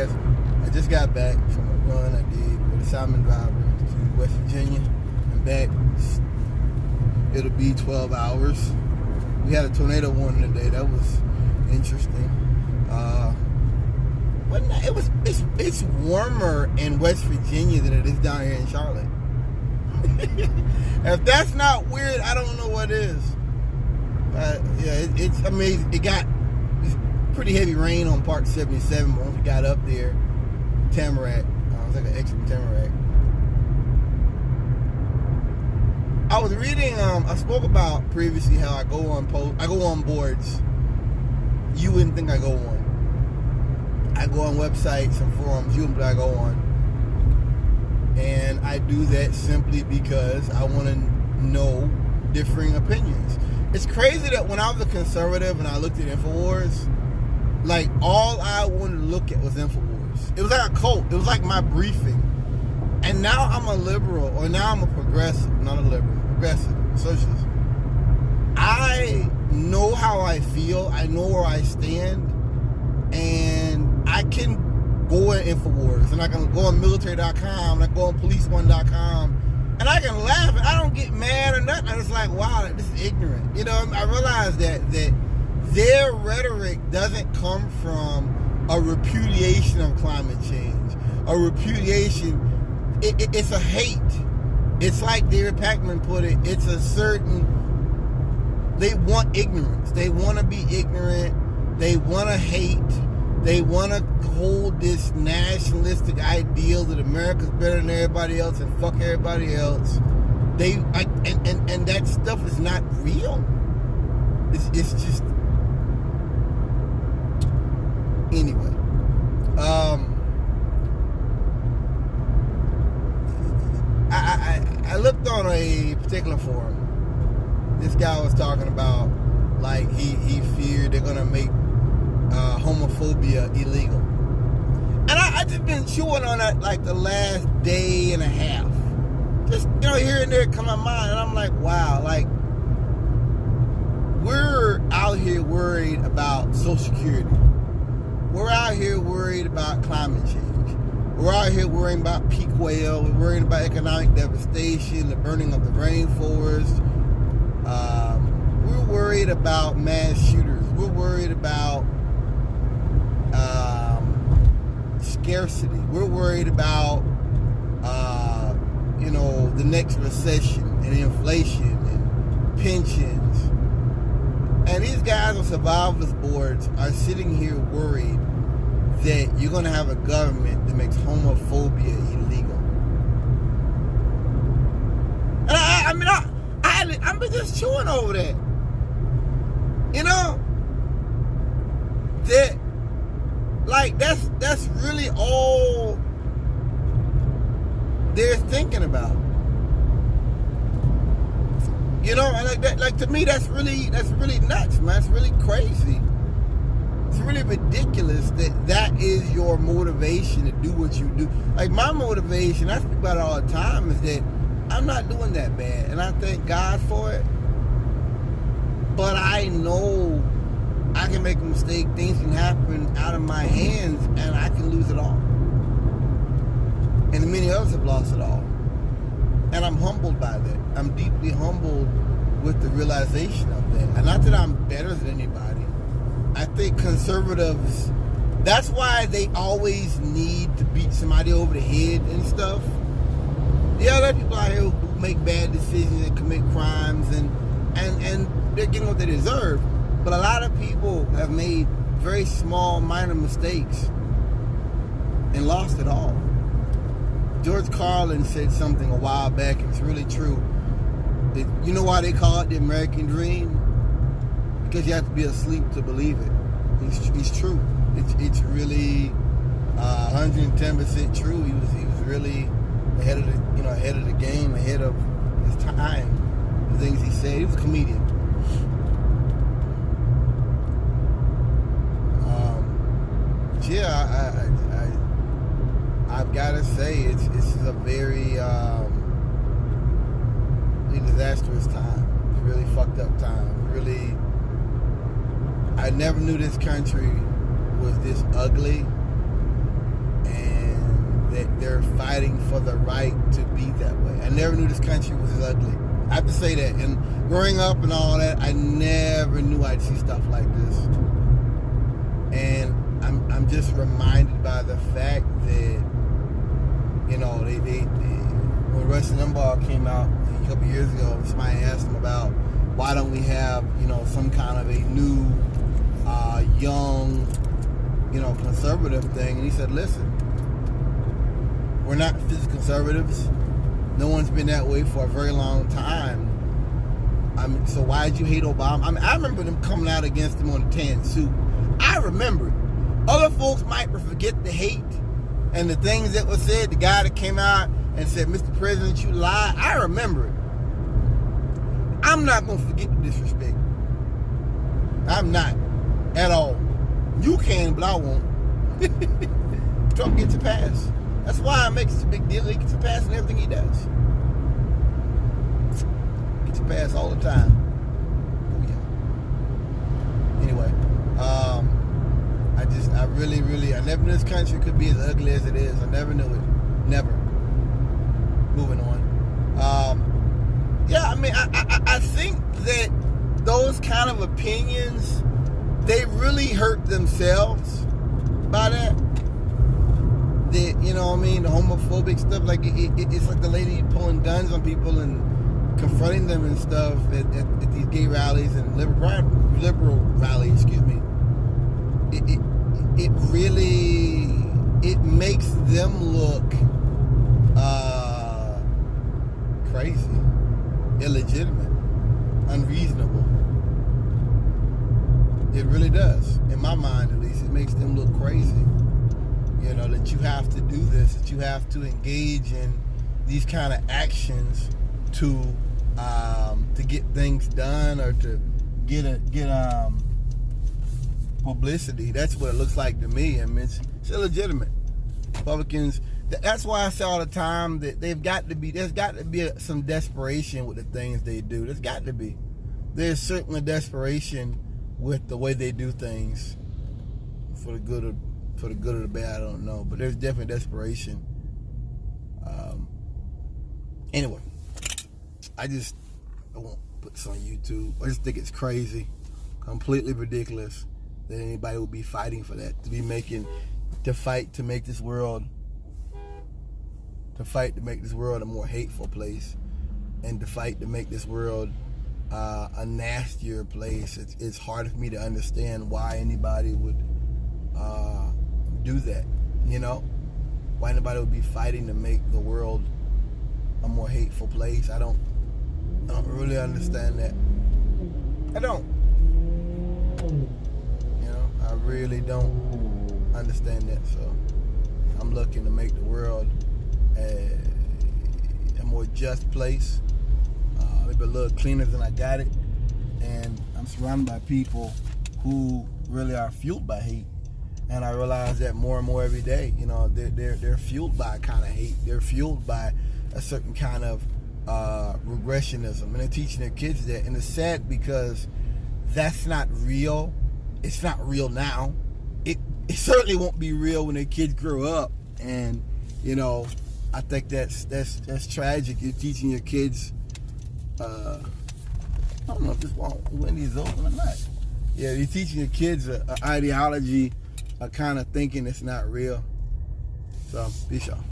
I just got back from a run I did with a salmon driver to West Virginia and back. It'll be 12 hours. We had a tornado warning today. That was interesting. It's warmer in West Virginia than it is down here in Charlotte. If that's not weird, I don't know what is. It's amazing. It got pretty heavy rain on Part 77, but once we got up there, Tamarack, it was like an exit Tamarack. I was reading, I spoke about previously how I go on boards you wouldn't think I go on. I go on websites and forums you wouldn't think I go on. And I do that simply because I want to know differing opinions. It's crazy that when I was a conservative and I looked at InfoWars, like all I wanted to look at was InfoWars. It was like a cult. It was like my briefing. And now I'm a liberal, or now I'm a progressive, not a liberal, progressive, socialist. I know how I feel. I know where I stand. And I can go on InfoWars, and I can go on military.com, and I can go on policeone.com, and I can laugh, and I don't get mad or nothing. I'm just like, wow, this is ignorant. You know, I realize that their rhetoric doesn't come from a repudiation of climate change, a repudiation. It's a hate. It's like David Packman put it. It's a certain. They want ignorance. They want to be ignorant. They want to hate. They want to hold this nationalistic ideal that America's better than everybody else and fuck everybody else. And that stuff is not real. It's just anyway. I looked on a particular forum. This guy was talking about like he feared they're gonna make homophobia illegal, and I just been chewing on that like the last day and a half. Just here and there come to my mind, and I'm like, wow, like we're out here worried about Social Security. We're out here worried about climate change. We're out here worrying about peak whale. We're worrying about economic devastation, the burning of the rainforest. We're worried about mass shooters. We're worried about scarcity. We're worried about the next recession and inflation and pensions. And these guys on survivalist boards are sitting here worried that you're going to have a government that makes homophobia illegal. And I've been just chewing over that. That like that's really all they're thinking about. And like that, like to me that's really nuts, man. That's really crazy. It's really ridiculous that is your motivation to do what you do. Like my motivation, I speak about it all the time, is that I'm not doing that bad, and I thank God for it. But I know I can make a mistake, things can happen out of my hands, and I can lose it all. And many others have lost it all. And I'm humbled by that. I'm deeply humbled with the realization of that. And not that I'm better than anybody. I think conservatives, that's why they always need to beat somebody over the head and stuff. Yeah, there are people out here who make bad decisions and commit crimes, and they're getting what they deserve. But a lot of people have made very small, minor mistakes and lost it all. George Carlin said something a while back, and it's really true. You know why they call it the American dream? Because you have to be asleep to believe it. It's true. It's really 110% true. He was really ahead of the game, ahead of his time. The things he said. He was a comedian. I've got to say it's a very disastrous time. It's a really fucked up time. Really, I never knew this country was this ugly they're fighting for the right to be that way. I never knew this country was as ugly. I have to say that. And growing up and all that, I never knew I'd see stuff like this. And I'm just reminded by the fact that, you know, they when Rush Limbaugh came out a couple years ago, somebody asked him about why don't we have, you know, some kind of a new, young, you know, conservative thing. And he said, listen, we're not physical conservatives. No one's been that way for a very long time. I mean, so why did you hate Obama? I mean, I remember them coming out against him on the tan suit. I remember it. Other folks might forget the hate and the things that were said. The guy that came out and said, Mr. President, you lied. I remember it. I'm not going to forget the disrespect. I'm not. At all. You can, but I won't. Trump gets a pass. That's why it makes a big deal. He gets a pass in everything he does. Gets a pass all the time. Oh, yeah. Anyway, I really, I never knew this country could be as ugly as it is. I never knew it. Never. Moving on. Yeah, I mean, I think that those kind of opinions, they really hurt themselves by that. That, you know what I mean, the homophobic stuff, like it's like the lady pulling guns on people and confronting them and stuff at these gay rallies and liberal rallies, excuse me. It really, it makes them look crazy, illegitimate, unreasonable. It really does. In my mind, at least, it makes them look crazy. You know, that you have to do this, that you have to engage in these kind of actions to get things done or to get publicity. That's what it looks like to me. I mean, it's illegitimate. Republicans. That's why I say all the time that there's got to be some desperation with the things they do. There's got to be. There's certainly desperation with the way they do things, for the good or the bad, I don't know. But there's definitely desperation. Anyway, I won't put this on YouTube. I just think it's crazy, completely ridiculous that anybody would be fighting for that, to fight to make this world a more hateful place, and to fight to make this world a nastier place. It's hard for me to understand why anybody would do that, you know? Why anybody would be fighting to make the world a more hateful place. I don't really understand that. I don't. You know, I really don't understand that. So I'm looking to make the world a more just place, maybe a little cleaner than I got it. And I'm surrounded by people who really are fueled by hate. And I realize that more and more every day. You know, they're fueled by a kind of hate. They're fueled by a certain kind of regressionism, and they're teaching their kids that. And it's sad because that's not real. It's not real now. It certainly won't be real when their kids grow up. And you know, I think that's tragic. You're teaching your kids. I don't know if this Wendy's open or not. Yeah, you're teaching your kids an ideology, a kind of thinking that's not real. So, peace y'all.